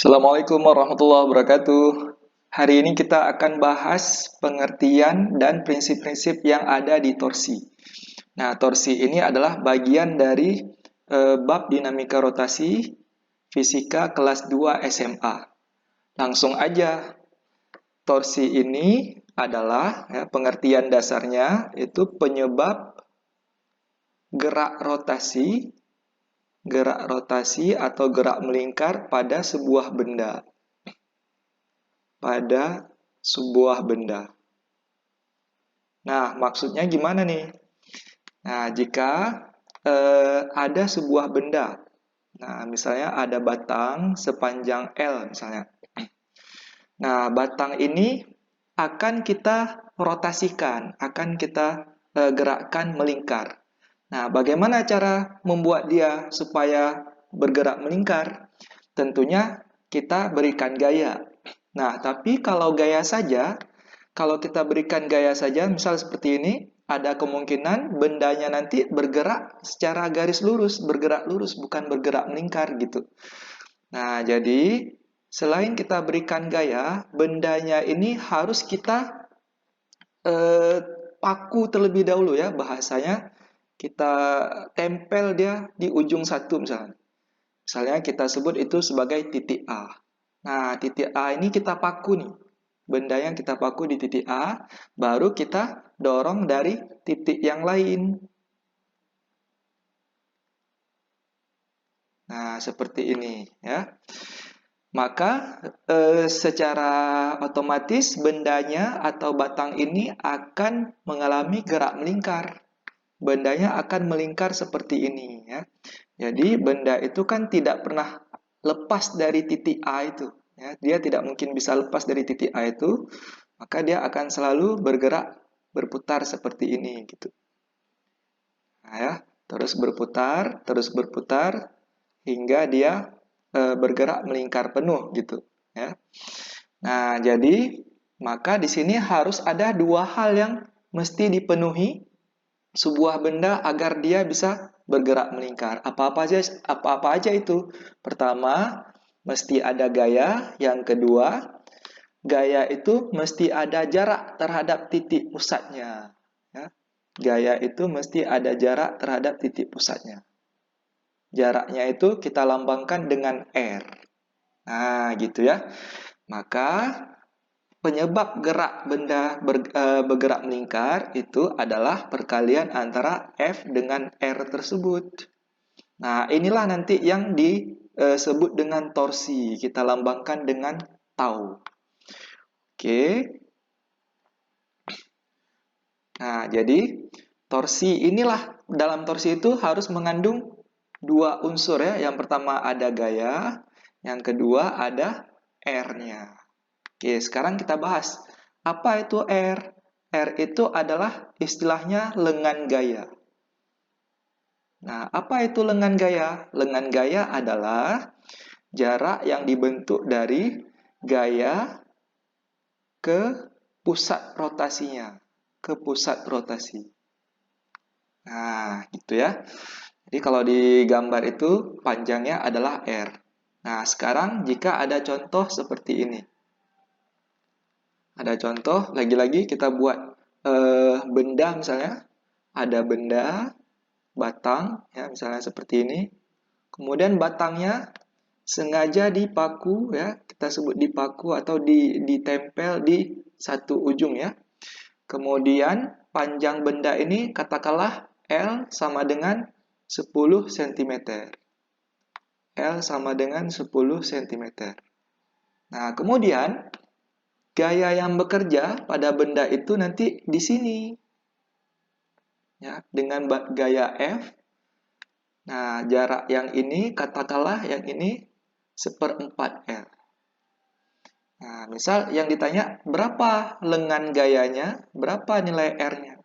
Assalamualaikum warahmatullahi wabarakatuh. Hari ini kita akan bahas pengertian dan prinsip-prinsip yang ada di torsi. Nah, torsi ini adalah bagian dari bab dinamika rotasi fisika kelas 2 SMA. Langsung aja, torsi ini adalah pengertian dasarnya itu penyebab gerak rotasi atau gerak melingkar pada sebuah benda. Nah, maksudnya gimana nih? Nah, jika ada sebuah benda, nah misalnya ada batang sepanjang L misalnya. Nah, batang ini akan kita rotasikan, akan kita gerakkan melingkar. Nah, bagaimana cara membuat dia supaya bergerak melingkar? Tentunya kita berikan gaya. Nah, tapi kalau kita berikan gaya saja, misal seperti ini, ada kemungkinan bendanya nanti bergerak secara garis lurus, bergerak lurus, bukan bergerak melingkar gitu. Nah, jadi selain kita berikan gaya, bendanya ini harus kita paku terlebih dahulu ya, bahasanya kita tempel dia di ujung satu misalnya. Misalnya kita sebut itu sebagai titik A. Nah, titik A ini kita paku nih. Benda yang kita paku di titik A, baru kita dorong dari titik yang lain. Nah, seperti ini ya. Maka secara otomatis bendanya atau batang ini akan mengalami gerak melingkar. Bendanya akan melingkar seperti ini ya. Jadi benda itu kan tidak pernah lepas dari titik A itu. Ya, dia tidak mungkin bisa lepas dari titik A itu, maka dia akan selalu bergerak berputar seperti ini gitu. Nah, ya, terus berputar hingga dia bergerak melingkar penuh gitu. Ya. Nah, jadi maka di sini harus ada dua hal yang mesti dipenuhi sebuah benda agar dia bisa bergerak melingkar. Apa-apa aja itu? Pertama, mesti ada gaya. Yang kedua, gaya itu mesti ada jarak terhadap titik pusatnya. Ya. Gaya itu mesti ada jarak terhadap titik pusatnya. Jaraknya itu kita lambangkan dengan R. Nah, gitu ya. Maka penyebab gerak benda bergerak melingkar itu adalah perkalian antara F dengan R tersebut. Nah, inilah nanti yang disebut dengan torsi. Kita lambangkan dengan tau. Oke. Nah, jadi dalam torsi itu harus mengandung dua unsur ya. Yang pertama ada gaya, yang kedua ada R-nya. Oke, sekarang kita bahas. Apa itu R? R itu adalah istilahnya lengan gaya. Nah, apa itu lengan gaya? Lengan gaya adalah jarak yang dibentuk dari gaya ke pusat rotasinya. Ke pusat rotasi. Nah, gitu ya. Jadi kalau di gambar itu panjangnya adalah R. Nah, sekarang jika ada contoh seperti ini. Ada contoh, lagi-lagi kita buat benda misalnya. Ada benda, batang, ya misalnya seperti ini. Kemudian batangnya sengaja dipaku, ya kita sebut dipaku atau ditempel di satu ujung ya. Kemudian panjang benda ini katakanlah L sama dengan 10 cm. L sama dengan 10 cm. Nah, kemudian gaya yang bekerja pada benda itu nanti di sini. Ya, dengan gaya F. Nah, jarak yang ini katakanlah yang ini 1/4 L. Nah, misal yang ditanya berapa lengan gayanya, berapa nilai R-nya?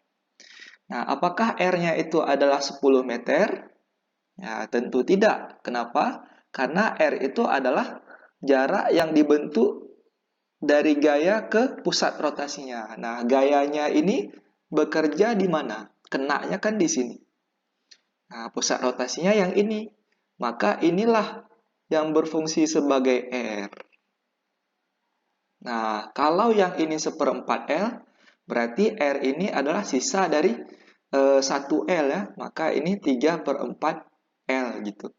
Nah, apakah R-nya itu adalah 10 meter? Ya, tentu tidak. Kenapa? Karena R itu adalah jarak yang dibentuk dari gaya ke pusat rotasinya. Nah, gayanya ini bekerja di mana? Kenanya kan di sini. Nah, pusat rotasinya yang ini. Maka inilah yang berfungsi sebagai R. Nah, kalau yang ini 1/4 L, berarti R ini adalah sisa dari 1L ya, maka ini 3/4 L gitu.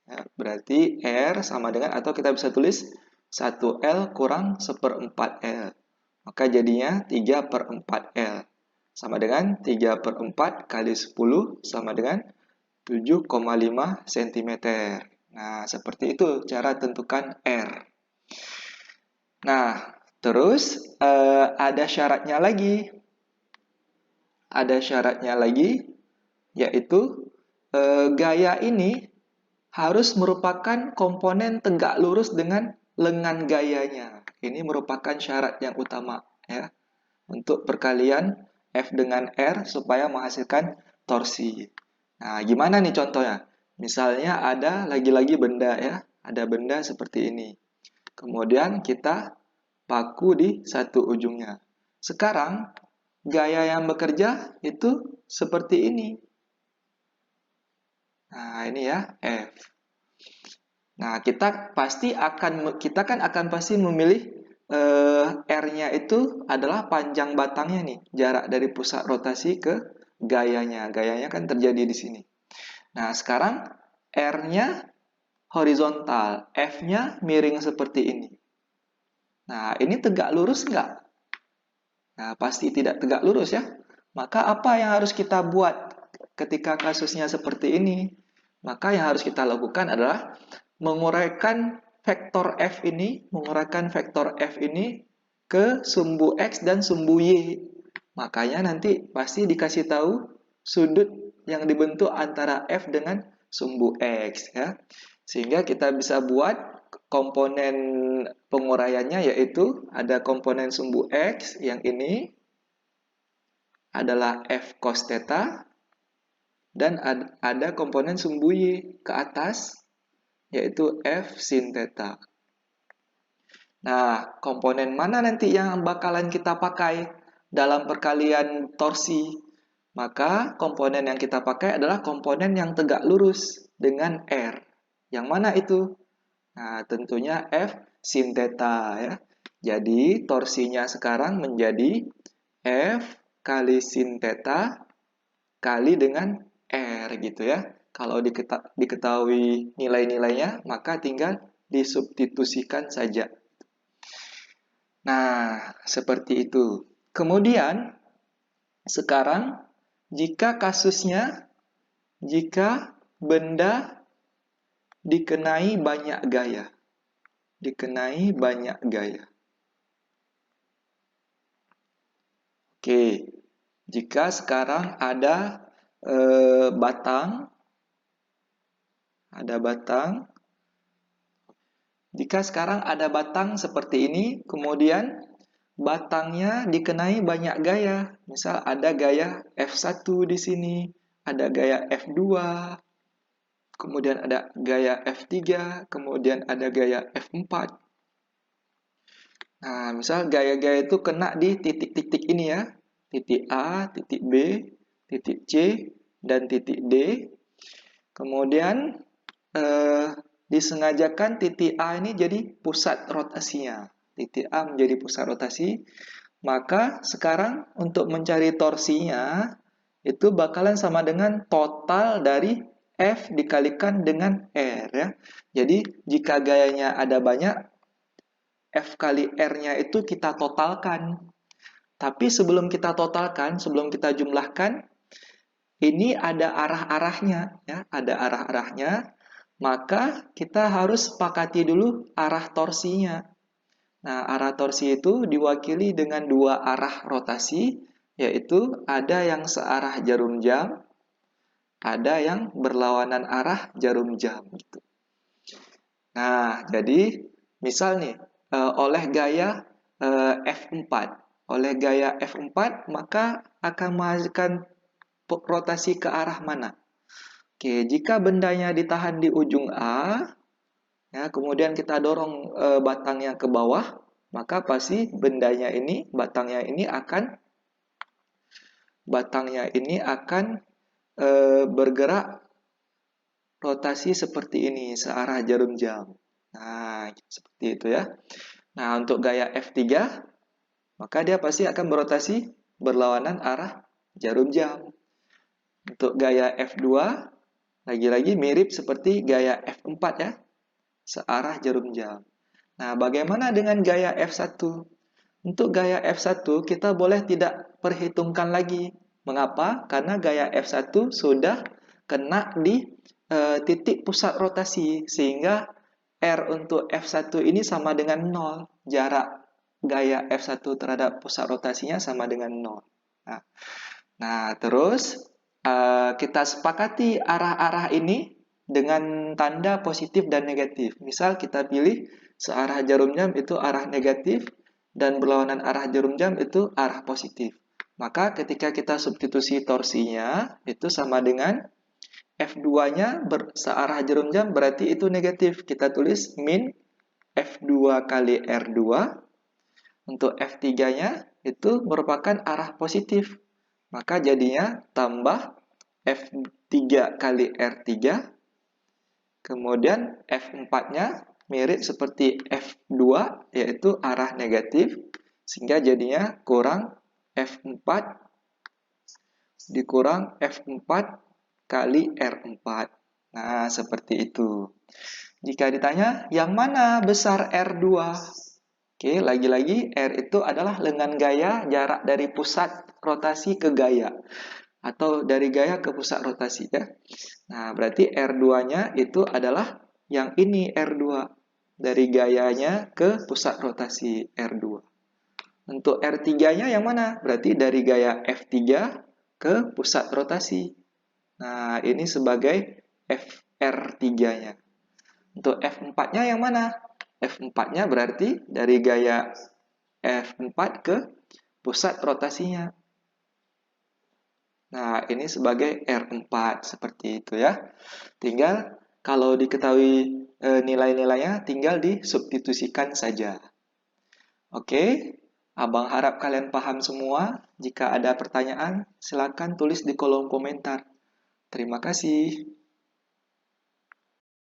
Ya, berarti R sama dengan, atau kita bisa tulis 1L kurang 1/4 L. Maka jadinya 3/4 L. Sama dengan 3/4 kali 10 sama dengan 7,5 cm. Nah, seperti itu cara tentukan R. Nah, terus ada syaratnya lagi. Ada syaratnya lagi, yaitu gaya ini harus merupakan komponen tegak lurus dengan lengan gayanya. Ini merupakan syarat yang utama ya untuk perkalian F dengan R supaya menghasilkan torsi. Nah, gimana nih contohnya? Misalnya ada lagi-lagi benda ya, ada benda seperti ini. Kemudian kita paku di satu ujungnya. Sekarang gaya yang bekerja itu seperti ini. Nah, ini ya F. Nah, kita kan akan pasti memilih R-nya itu adalah panjang batangnya nih, jarak dari pusat rotasi ke gayanya. Gayanya kan terjadi di sini. Nah, sekarang R-nya horizontal, F-nya miring seperti ini. Nah, ini tegak lurus nggak? Nah, pasti tidak tegak lurus ya. Maka apa yang harus kita buat ketika kasusnya seperti ini? Maka yang harus kita lakukan adalah menguraikan vektor F ini ke sumbu X dan sumbu Y. Makanya nanti pasti dikasih tahu sudut yang dibentuk antara F dengan sumbu X ya. Sehingga kita bisa buat komponen penguraiannya, yaitu ada komponen sumbu X yang ini adalah F cos theta, dan ada komponen sumbu Y ke atas yaitu F sin theta. Nah, komponen mana nanti yang bakalan kita pakai dalam perkalian torsi? Maka komponen yang kita pakai adalah komponen yang tegak lurus dengan R. Yang mana itu? Nah, tentunya F sin theta ya. Jadi, torsinya sekarang menjadi F kali sin theta kali dengan R gitu ya. Kalau diketahui nilai-nilainya, maka tinggal disubstitusikan saja. Nah, seperti itu. Kemudian, sekarang jika benda dikenai banyak gaya. Oke, jika sekarang ada batang. Jika sekarang ada batang seperti ini, kemudian batangnya dikenai banyak gaya. Misal ada gaya F1 di sini, ada gaya F2, kemudian ada gaya F3, kemudian ada gaya F4. Nah, misal gaya-gaya itu kena di titik-titik ini ya. Titik A, titik B, titik C, dan titik D. Kemudian disengajakan titik A ini jadi pusat rotasinya. Titik A menjadi pusat rotasi. Maka sekarang untuk mencari torsinya itu bakalan sama dengan total dari F dikalikan dengan R ya. Jadi jika gayanya ada banyak, F kali R-nya itu kita totalkan. Tapi sebelum kita totalkan, sebelum kita jumlahkan, ini ada arah-arahnya ya, ada arah-arahnya. Maka kita harus sepakati dulu arah torsinya. Nah, arah torsi itu diwakili dengan dua arah rotasi, yaitu ada yang searah jarum jam, ada yang berlawanan arah jarum jam. Gitu. Nah, jadi misal nih, oleh gaya F4, maka akan menghasilkan rotasi ke arah mana? Oke, jika bendanya ditahan di ujung A, ya, kemudian kita dorong batangnya ke bawah, maka pasti batangnya ini akan bergerak rotasi seperti ini, searah jarum jam. Nah, seperti itu ya. Nah, untuk gaya F3, maka dia pasti akan berotasi berlawanan arah jarum jam. Untuk gaya F2, lagi-lagi mirip seperti gaya F4 ya, searah jarum jam. Nah, bagaimana dengan gaya F1? Untuk gaya F1, kita boleh tidak perhitungkan lagi. Mengapa? Karena gaya F1 sudah kena di titik pusat rotasi, sehingga R untuk F1 ini sama dengan 0. Jarak gaya F1 terhadap pusat rotasinya sama dengan 0. Nah, terus kita sepakati arah-arah ini dengan tanda positif dan negatif. Misal kita pilih searah jarum jam itu arah negatif dan berlawanan arah jarum jam itu arah positif. Maka ketika kita substitusi torsinya itu sama dengan F2-nya searah jarum jam berarti itu negatif. Kita tulis min F2 kali R2. Untuk F3-nya itu merupakan arah positif. Maka jadinya tambah F3 kali R3. Kemudian F4-nya mirip seperti F2, yaitu arah negatif. Sehingga jadinya kurang F4 dikurang F4 kali R4. Nah, seperti itu. Jika ditanya, yang mana besar R2? Oke, lagi-lagi R itu adalah lengan gaya jarak dari pusat rotasi ke gaya. Atau dari gaya ke pusat rotasi ya. Nah, berarti R2-nya itu adalah yang ini R2. Dari gayanya ke pusat rotasi R2. Untuk R3-nya yang mana? Berarti dari gaya F3 ke pusat rotasi. Nah, ini sebagai FR3-nya. Untuk F4-nya yang mana? F4-nya berarti dari gaya F4 ke pusat rotasinya. Nah, ini sebagai R4 seperti itu ya. Tinggal kalau diketahui nilai-nilainya tinggal disubstitusikan saja. Oke, Abang harap kalian paham semua. Jika ada pertanyaan, silakan tulis di kolom komentar. Terima kasih.